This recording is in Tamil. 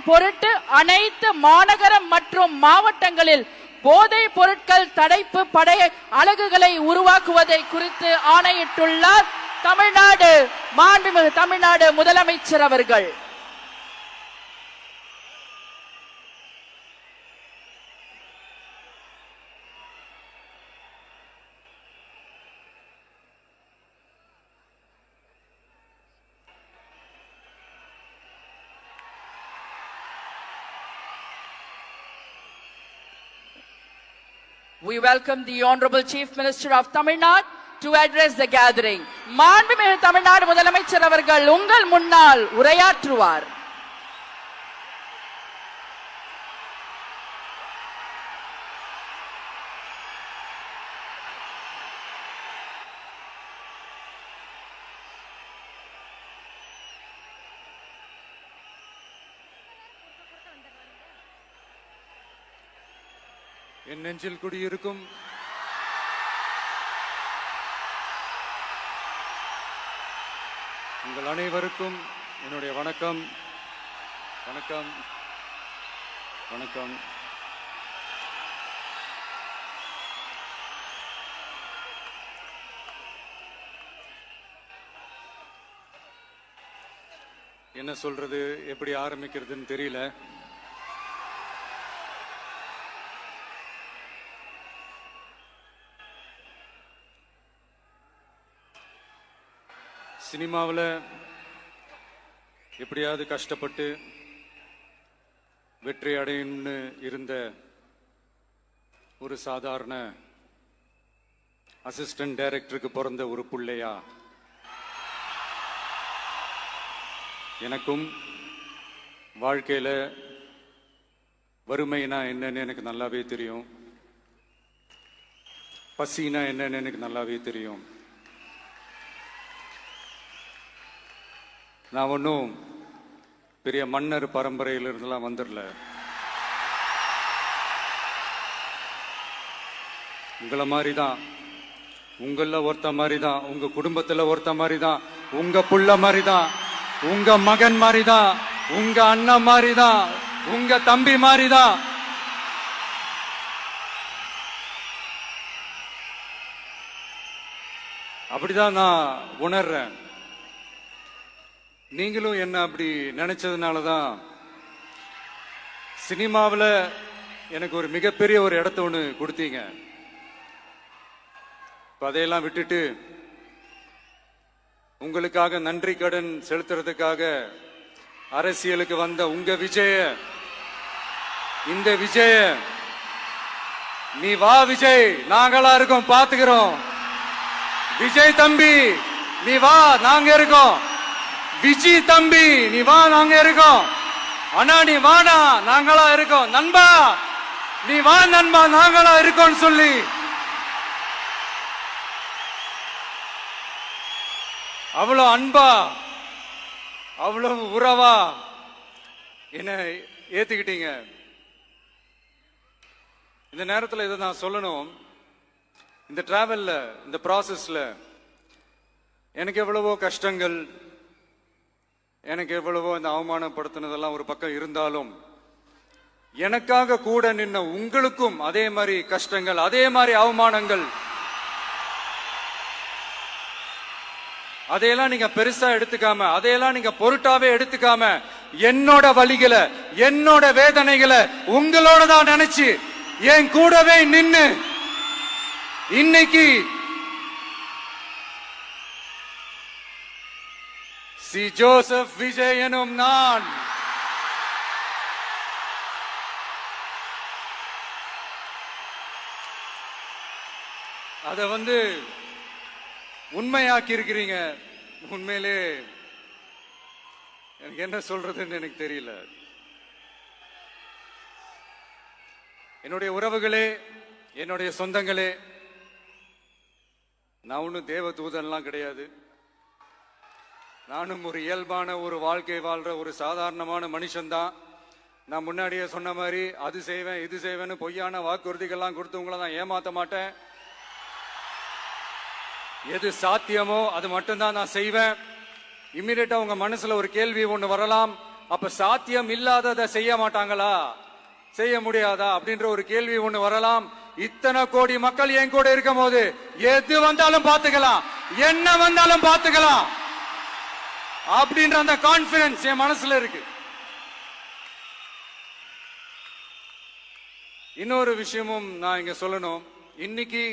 பொருட்டு அனைத்து மாநகரம் மற்றும் மாவட்டங்களில் போதைப் பொருட்கள் தடுப்பு படை அலகுகளை உருவாக்குவதை குறித்து ஆணையிட்டுள்ளார் மாண்புமிகு தமிழ்நாடு முதலமைச்சர் அவர்கள். We welcome the Honorable Chief Minister of Tamil Nadu to address the gathering. மாண்புமிகு தமிழ்நாடு முதலமைச்சர் அவர்கள் உங்கள் முன்னால் உரையாற்றுவார். என் நெஞ்சில் குடியிருக்கும் உங்கள் அனைவருக்கும் என்னுடைய வணக்கம். வணக்கம் வணக்கம். என்ன சொல்றது, எப்படி ஆரம்பிக்கிறதுன்னு தெரியல. சினிமாவில் எப்படியாவது கஷ்டப்பட்டு வெற்றி அடையணும்னு இருந்த ஒரு சாதாரண அசிஸ்டன்ட் டைரக்டருக்கு பிறந்த ஒரு பிள்ளையா எனக்கும் வாழ்க்கையில் வறுமைனா என்னன்னு எனக்கு நல்லாவே தெரியும், பசினா என்னன்னு எனக்கு நல்லாவே தெரியும். நான் ஒன்றும் பெரிய மன்னர் பரம்பரையிலிருந்துலாம் வந்துடல. உங்களை மாதிரி தான், உங்களில் ஒருத்த மாதிரி தான், உங்க குடும்பத்தில் ஒருத்த மாதிரி தான், உங்க புள்ள மாதிரி தான், உங்க மகன் மாதிரி தான், உங்க அண்ணன் மாதிரி தான், உங்க தம்பி மாதிரி தான். அப்படிதான் நான் உணர்றேன். நீங்களும் என்ன அப்படி நினைச்சதுனால தான் சினிமாவில் எனக்கு ஒரு மிகப்பெரிய ஒரு இடத்த ஒன்று கொடுத்தீங்க. அதையெல்லாம் விட்டுட்டு உங்களுக்காக நன்றி கடன் செலுத்துறதுக்காக அரசியலுக்கு வந்த உங்க விஜய, இந்த விஜய, நீ வா விஜய், நாங்களா இருக்கோம், பாத்துக்கிறோம். விஜய் தம்பி நீ வா, நாங்க இருக்கோம். விஜி தம்பி நீ வா, நாங்க இருக்கோம். அண்ணா நீ வாடா, நாங்களா இருக்கோம். நண்பா நீ வா நண்பா, நாங்களா இருக்கோம் சொல்லி அவ்வளவு அன்பா, அவ்வளவு உறவா என்ன ஏத்துக்கிட்டீங்க. இந்த நேரத்தில் இதை நான் சொல்லணும். இந்த டிராவல்ல, இந்த ப்ராசஸ்ல எனக்கு எவ்வளவோ கஷ்டங்கள், எனக்கு எவ்வளவோ இந்த அவமானப்படுத்தினதெல்லாம் ஒரு பக்கம் இருந்தாலும், எனக்காக கூட நின்ன உங்களுக்கும் அதே மாதிரி கஷ்டங்கள், அதே மாதிரி அவமானங்கள், அதையெல்லாம் நீங்க பெருசா எடுத்துக்காம, அதையெல்லாம் நீங்க பொருட்டாவே எடுத்துக்காம, என்னோட வலிகளை, என்னோட வேதனைகளை உங்களோட தான் நினைச்சு என் கூடவே நின்னு இன்னைக்கு சி ஜோசப் விஜய் எனும் நான் அத உண்மையாக்கி இருக்கிறீங்க. உண்மையிலே எனக்கு என்ன சொல்றதுன்னு எனக்கு தெரியல. என்னுடைய உறவுகளே, என்னுடைய சொந்தங்களே, நான் ஒன்னும் தேவ தூதன்லாம் கிடையாது. நானும் ஒரு இயல்பான ஒரு வாழ்க்கை வாழ்ற ஒரு சாதாரணமான மனுஷன்தான். நான் முன்னாடியே சொன்ன மாதிரி அது செய்வேன் இது செய்வேன்னு பொய்யான வாக்குறுதிகள்லாம் கொடுத்தவங்கள நான் ஏமாத்த மாட்டேன். எது சாத்தியமோ அது மட்டும்தான் நான் செய்வேன். இம்மிடியட்டா உங்க மனசுல ஒரு கேள்வி ஒண்ணு வரலாம், அப்ப சாத்தியம் இல்லாததை செய்ய மாட்டாங்களா, செய்ய முடியாதா அப்படின்ற ஒரு கேள்வி ஒண்ணு வரலாம். இத்தனை கோடி மக்கள் என் கூட இருக்கும் போது எது வந்தாலும் பாத்துக்கலாம், என்ன வந்தாலும் பாத்துக்கலாம் அப்படின்ற அந்த கான்பிடன்ஸ் என் மனசுல இருக்கு. இன்னொரு விஷயமும் நான் இங்க சொல்லணும். இன்னைக்கு